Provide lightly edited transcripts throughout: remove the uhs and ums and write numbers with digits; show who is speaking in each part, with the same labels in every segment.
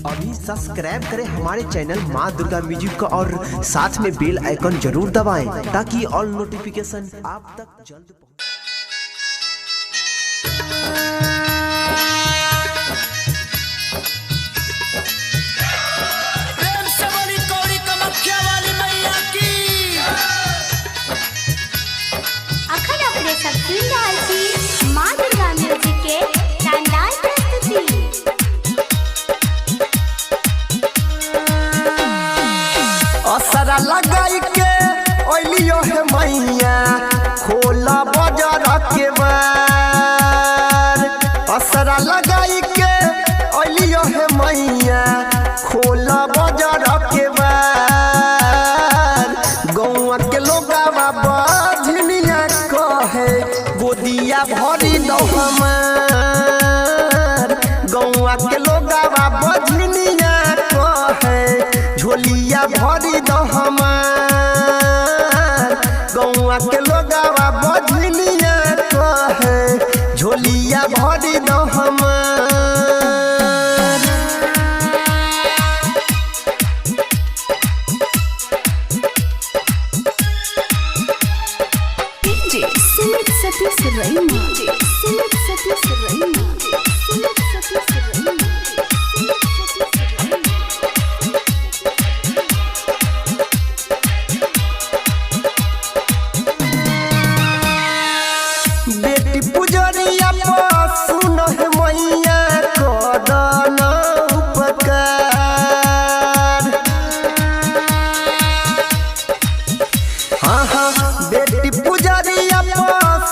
Speaker 1: अभी सब्सक्राइब करें हमारे चैनल माँ दुर्गा म्यूजिक को और साथ में बेल आइकन जरूर दबाएं ताकि ऑल नोटिफिकेशन आप तक जल्द पहुंचे।
Speaker 2: माँ दुर्गा म्यूजिक के शानदार प्रस्तुति।
Speaker 3: असरा लगाई के ओलियो है मैया खोला बाजार के बार। असरा लगाई के ओलियो है मैया खोला बाजार के बार। गौवा के लोगावा बाझनिया कहे गोदिया भरी दो हमार। गौवा के लोगावा बाझनिया कहे झोलिया भरी दो हमार। गौवा के लोगावा बझनिया कहे झोलिया भरी दो हमार।
Speaker 2: डीजे सुमित सतीश रैना, सुमित सतीश रैना, सुमित सतीश रैना।
Speaker 3: बेटी पुजरिया सुन है मैया कदन उपकार। हाँ हाँ बेटी पुजरिया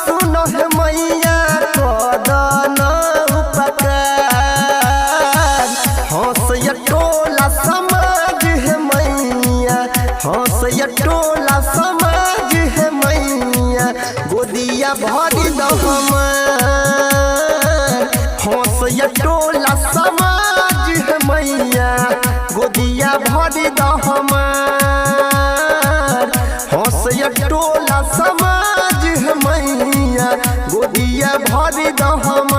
Speaker 3: सुन है मैया कदन उपकार। हंस टोला समाज है मैया, हंस टोला समाज है मैया गोदिया भरी दो हमार। हंस टोला समाज है मैया गोदिया भरी दो हमार। हंस टोला समाज है मैया गोदिया भरी दो हमार।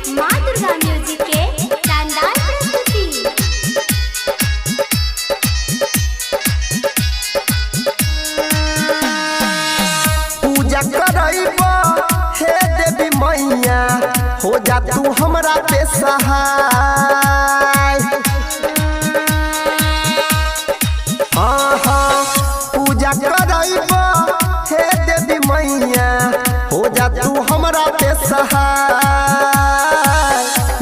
Speaker 2: माँ दुर्गा म्यूजिक के शानदार प्रस्तुति।
Speaker 3: पूजा करैबो हे देवी मैया हो जा तू हमरा पे सहाय। हाँ हाँ पूजा करैबो हे देवी मैया हो जा तू हमरा पे सहाय।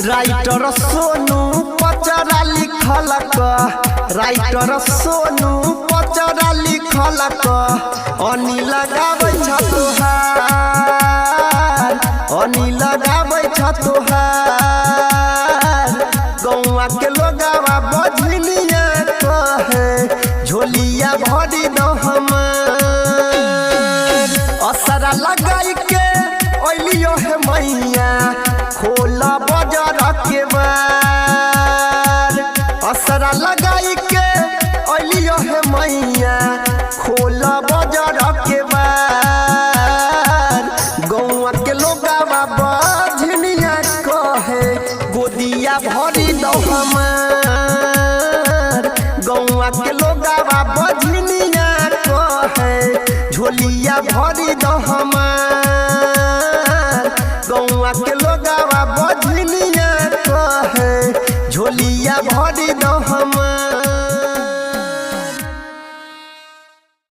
Speaker 3: राइटर सोनू पचरा लिखल क, राइटर सोनू पचरा लिखल क अनी लगाबै छ तोहार, अनी लगाबै छ तोहार। गौवा के लोगावा बझनिया कहे झोलिया भरी दो हमार। असरा लगाई के ओलियो है मैया खोला बाजार के बार। असरा लगाई के ओलियो है मैया खोला बाजार के बार। गौवा के लोगावा बझनिया कहे गोदिया भरी दो हमार। गौवा के लोगावा बझनिया कहे झोलिया भरी दो हमार। गौवा के लोगावा बझनिया कहे झोलिया भरी दो हमार।